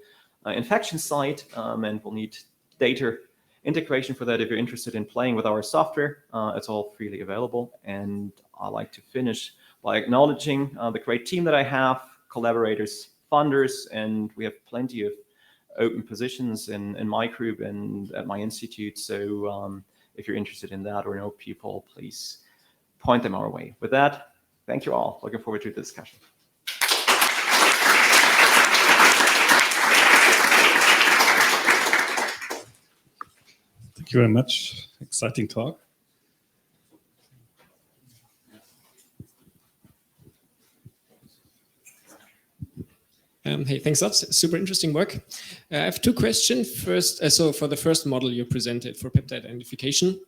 infection side, and we'll need data integration for that. If you're interested in playing with our software, it's all freely available. And I like to finish by acknowledging the great team that I have, collaborators, funders, and we have plenty of open positions in my group and at my institute. So if you're interested in that or know people, please point them our way. With that, thank you all. Looking forward to the discussion. Thank you very much. Exciting talk. Hey, thanks a lot. Super interesting work. I have two questions. First, so for the first model you presented for peptide identification,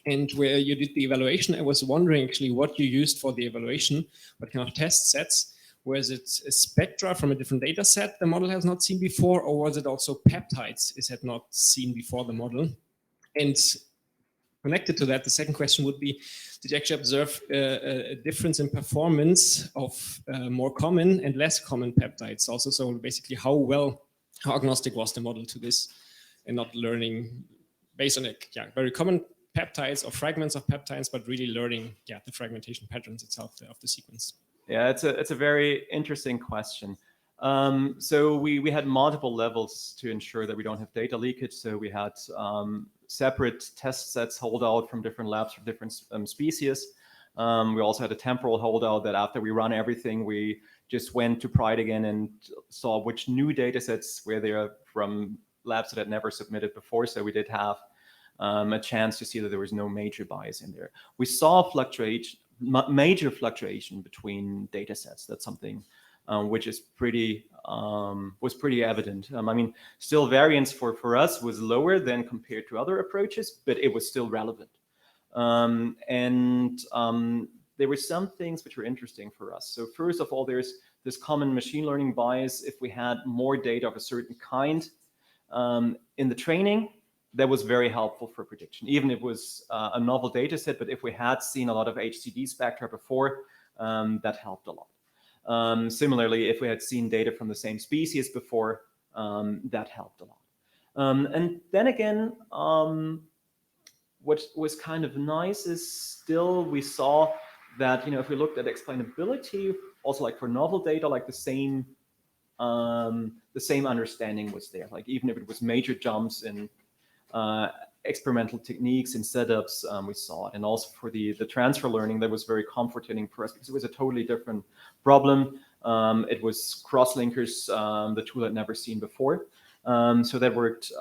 and where you did the evaluation, I was wondering actually what you used for the evaluation, what kind of test sets. Was it a spectra from a different data set the model has not seen before, or was it also peptides it had not seen before the model? And connected to that, the second question would be, did you actually observe a difference in performance of more common and less common peptides also? So basically how agnostic was the model to this, and not learning based on very common peptides or fragments of peptides, but really learning the fragmentation patterns itself of the sequence? Yeah, it's a very interesting question. So we had multiple levels to ensure that we don't have data leakage. So we had separate test sets holdout from different labs from different species. We also had a temporal holdout that after we run everything, we just went to Pride again and saw which new data sets were there from labs that had never submitted before. So we did have a chance to see that there was no major bias in there. We saw major fluctuation between data sets. That's something which is was pretty evident. I mean, still variance for us was lower than compared to other approaches, but it was still relevant. There were some things which were interesting for us. So first of all, there's this common machine learning bias. If we had more data of a certain kind in the training, that was very helpful for prediction, even if it was a novel data set. But if we had seen a lot of HCD spectra before, that helped a lot. Similarly, if we had seen data from the same species before, that helped a lot. And then again, what was kind of nice is still we saw that, if we looked at explainability, also like for novel data, like the same understanding was there. Like even if it was major jumps in experimental techniques and setups, we saw it. And also for the transfer learning, that was very comforting for us because it was a totally different problem. It was cross-linkers, the tool I'd never seen before. So that worked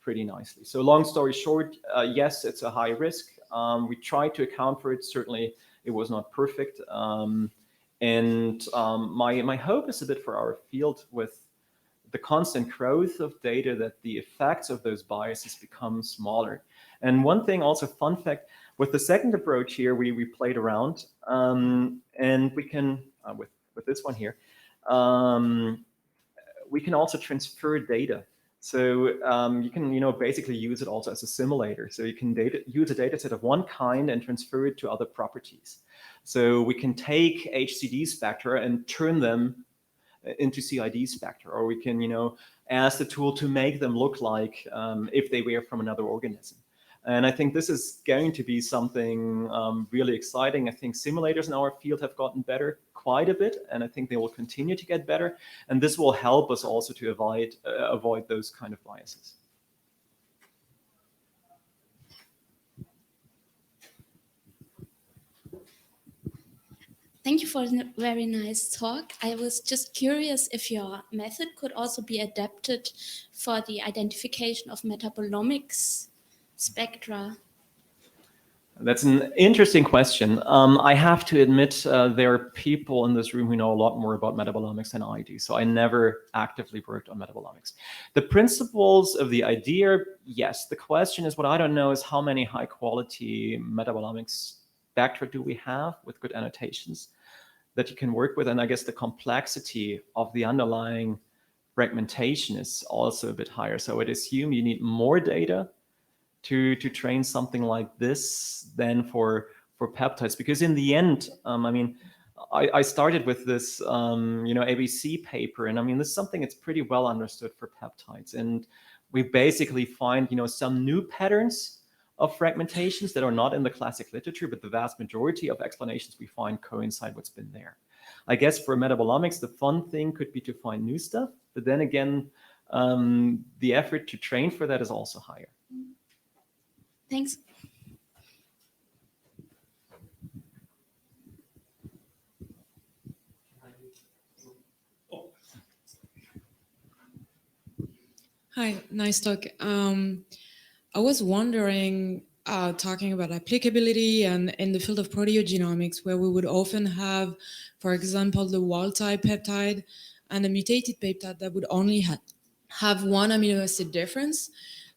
pretty nicely. So long story short, yes, it's a high risk. We tried to account for it. Certainly, it was not perfect. My hope is a bit for our field with the constant growth of data that the effects of those biases become smaller. And one thing also, fun fact, with the second approach here, we played around and we can, with this one here, we can also transfer data. So you can, basically use it also as a simulator. So you can use a data set of one kind and transfer it to other properties. So we can take HCD spectra and turn them into CID spectra, or we can, ask the tool to make them look like if they were from another organism. And I think this is going to be something really exciting. I think simulators in our field have gotten better quite a bit, and I think they will continue to get better. And this will help us also to avoid those kind of biases. Thank you for a very nice talk. I was just curious if your method could also be adapted for the identification of metabolomics spectra. That's an interesting question. I have to admit, there are people in this room who know a lot more about metabolomics than I do. So I never actively worked on metabolomics. The principles of the idea, yes. The question is, what I don't know is how many high quality metabolomics spectra do we have with good annotations that you can work with? And I guess the complexity of the underlying fragmentation is also a bit higher. So I'd assume you need more data to train something like this than for peptides, because in the end, I mean, I started with this ABC paper, and I mean, this is something that's pretty well understood for peptides, and we basically find some new patterns of fragmentations that are not in the classic literature, but the vast majority of explanations we find coincide what's been there. I guess for metabolomics, the fun thing could be to find new stuff, but then again, the effort to train for that is also higher. Thanks. Hi, nice talk. I was wondering, talking about applicability and in the field of proteogenomics, where we would often have, for example, the wild-type peptide and a mutated peptide that would only have one amino acid difference.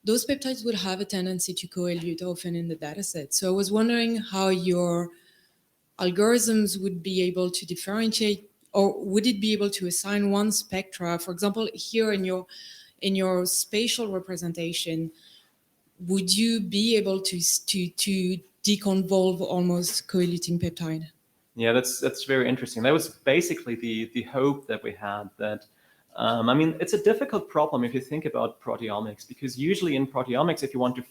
Those peptides would have a tendency to coelute often in the dataset. So I was wondering how your algorithms would be able to differentiate, or would it be able to assign one spectra? For example, here in your spatial representation, would you be able to deconvolve almost coeluting peptide? Yeah, that's very interesting. That was basically the hope that we had. That I mean, it's a difficult problem if you think about proteomics, because usually in proteomics, if you want to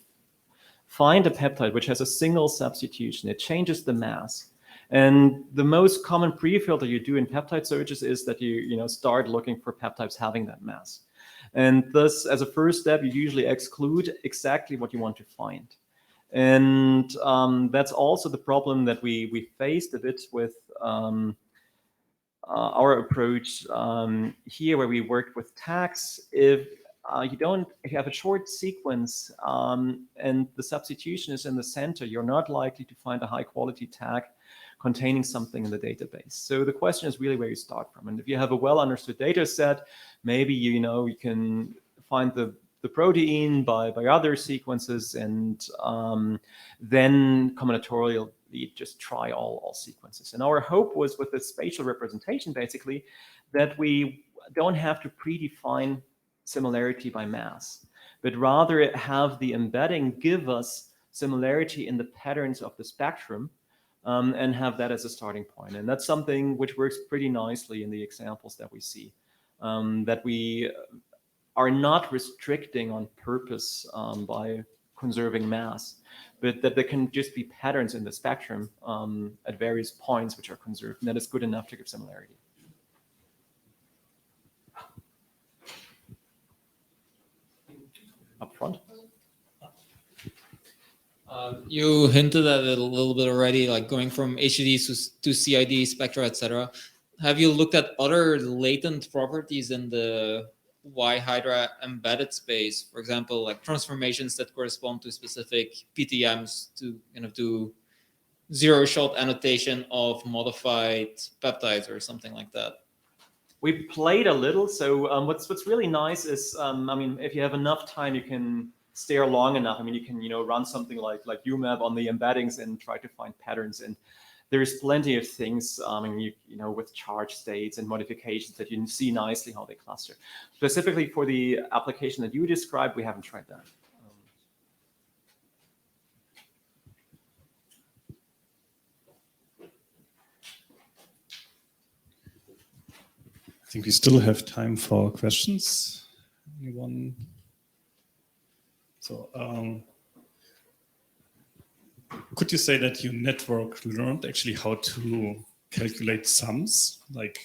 find a peptide which has a single substitution, it changes the mass. And the most common pre-filter you do in peptide searches is that you start looking for peptides having that mass. And thus, as a first step, you usually exclude exactly what you want to find. And that's also the problem that we faced a bit with our approach here, where we worked with tags. If you have a short sequence and the substitution is in the center, you're not likely to find a high quality tag containing something in the database. So the question is really where you start from. And if you have a well understood data set, maybe you can find the protein by other sequences, and then combinatorially just try all sequences. And our hope was, with the spatial representation, basically, that we don't have to predefine similarity by mass, but rather have the embedding give us similarity in the patterns of the spectrum, and have that as a starting point. And that's something which works pretty nicely in the examples that we see, that we are not restricting on purpose by conserving mass, but that there can just be patterns in the spectrum at various points which are conserved, and that is good enough to give similarity. Up front. You hinted at it a little bit already, like going from HDDs to CID, Spectra, etc. Have you looked at other latent properties in the Y-Hydra embedded space? For example, like transformations that correspond to specific PTMs to kind of do zero-shot annotation of modified peptides or something like that? We played a little. So what's really nice is, I mean, if you have enough time, you can stare long enough. I mean, you can run something like UMAP on the embeddings and try to find patterns. And there's plenty of things, with charge states and modifications that you see nicely how they cluster. Specifically for the application that you described, we haven't tried that. I think we still have time for questions. Anyone? So, could you say that your network learned actually how to calculate sums, like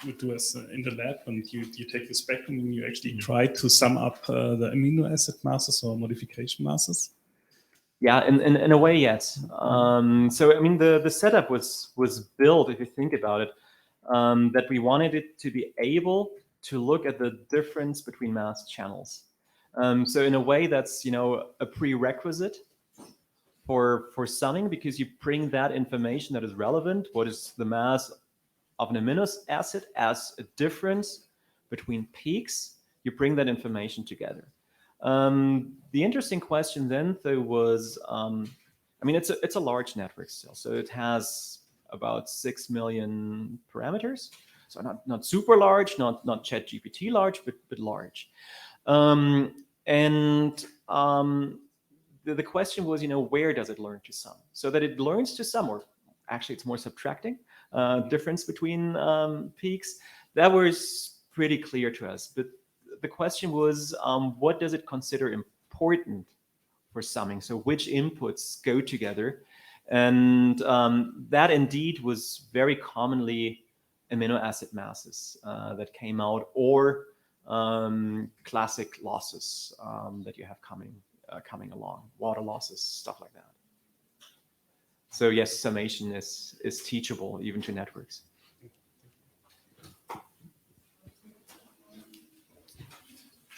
you do as in the lab, and you take the spectrum and you actually try to sum up the amino acid masses or modification masses? Yeah, in a way, yes. So I mean, the setup was built, if you think about it, that we wanted it to be able to look at the difference between mass channels. So in a way, that's a prerequisite for summing, because you bring that information that is relevant, what is the mass of an amino acid as a difference between peaks, you bring that information together. The interesting question then, though, was, I mean, it's a large network still, so it has about 6 million parameters, so not super large, not ChatGPT large, but large. The question was, where does it learn to sum? So that it learns to sum, or actually it's more subtracting difference between peaks. That was pretty clear to us. But the question was, what does it consider important for summing? So which inputs go together? And that indeed was very commonly amino acid masses that came out, or classic losses that you have coming along, water losses, stuff like that. So yes, summation is teachable even to networks.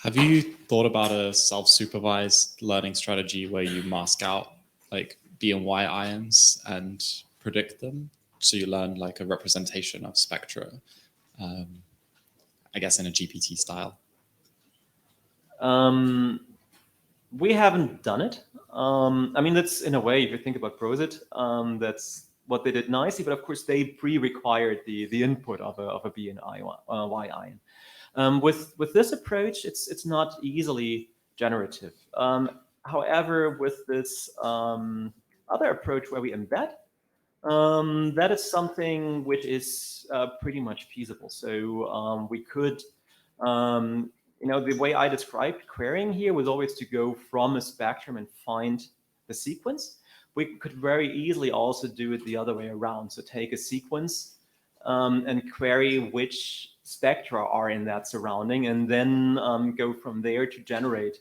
Have you thought about a self-supervised learning strategy where you mask out like B and Y ions and predict them? So you learn like a representation of spectra, I guess in a GPT style. We haven't done it. I mean, that's in a way, if you think about Prosit, that's what they did nicely, but of course they pre-required the input of a B and Y ion. With this approach, it's not easily generative. However, with this other approach where we embed, that is something which is pretty much feasible. So we could, the way I described querying here was always to go from a spectrum and find the sequence. We could very easily also do it the other way around. So take a sequence and query which spectra are in that surrounding, and then go from there to generate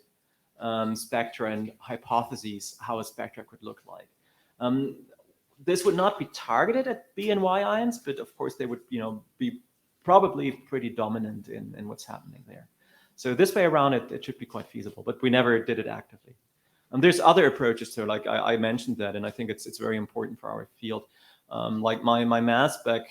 spectra and hypotheses how a spectra could look like. This would not be targeted at B and Y ions, but of course they would, be probably pretty dominant in what's happening there. So this way around, it should be quite feasible, but we never did it actively. There's other approaches to, like I mentioned that, and I think it's very important for our field. Like my mass spec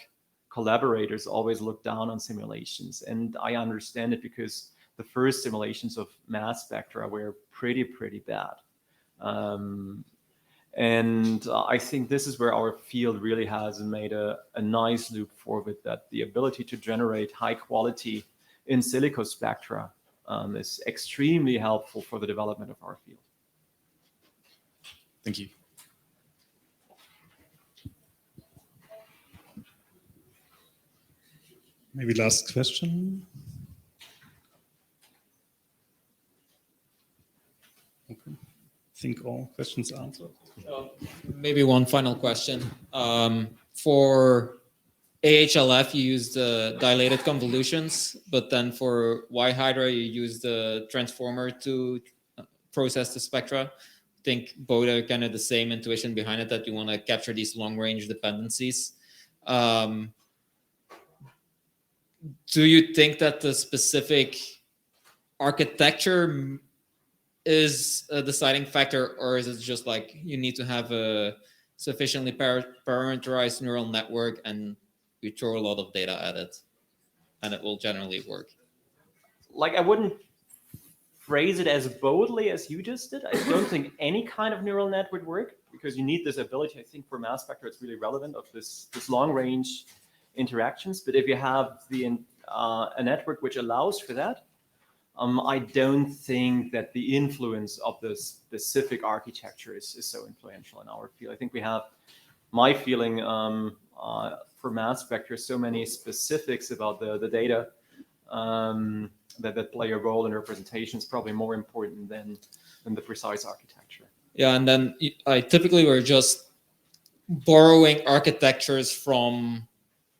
collaborators always look down on simulations, and I understand it because the first simulations of mass spectra were pretty bad. And I think this is where our field really has made a nice loop forward, that the ability to generate high quality in silico spectra is extremely helpful for the development of our field. Thank you. Maybe last question. Okay. I think all questions are answered. Maybe one final question. For AHLF, you use the dilated convolutions, but then for Y-Hydra, you use the transformer to process the spectra. I think both are kind of the same intuition behind it, that you want to capture these long-range dependencies. Do you think that the specific architecture is a deciding factor, or is it just like you need to have a sufficiently parameterized neural network and you throw a lot of data at it and it will generally work? Like, I wouldn't phrase it as boldly as you just did. I don't think any kind of neural net would work, because you need this ability. I think for mass spectra, it's really relevant of this long range interactions. But if you have a network which allows for that, I don't think that the influence of the specific architecture is so influential in our field. I think we have, my feeling for mass spectra, so many specifics about the data that play a role in representation is probably more important than the precise architecture. Yeah, and then typically we're just borrowing architectures from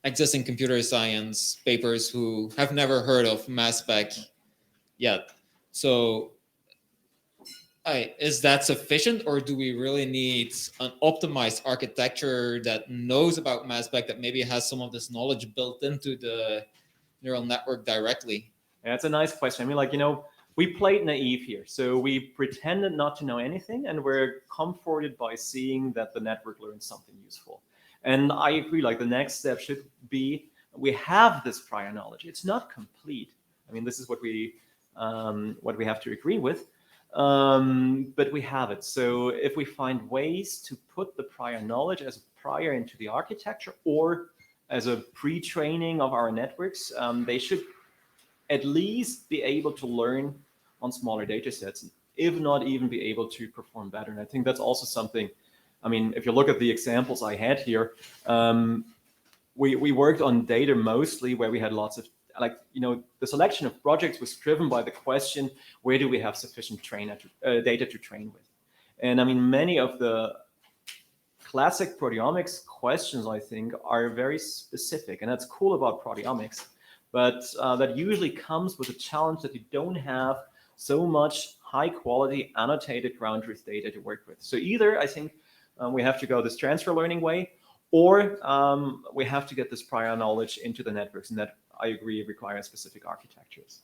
existing computer science papers who have never heard of mass spec yet. So is that sufficient, or do we really need an optimized architecture that knows about mass spec, that maybe has some of this knowledge built into the neural network directly? Yeah, it's a nice question. I mean, like, we played naive here. So we pretended not to know anything, and we're comforted by seeing that the network learned something useful. And I agree, like the next step should be, we have this prior knowledge. It's not complete. I mean, this is what we have to agree with, but we have it. So if we find ways to put the prior knowledge as a prior into the architecture or as a pre-training of our networks, they should at least be able to learn on smaller data sets, if not even be able to perform better. And I think that's also something, I mean, if you look at the examples I had here, we worked on data mostly where we had lots of, like, you know, the selection of projects was driven by the question, where do we have sufficient data to train with? And I mean, many of the classic proteomics questions, I think, are very specific, and that's cool about proteomics. But that usually comes with a challenge that you don't have so much high quality annotated ground truth data to work with. So either I think we have to go this transfer learning way, or we have to get this prior knowledge into the networks, and that I agree requires specific architectures.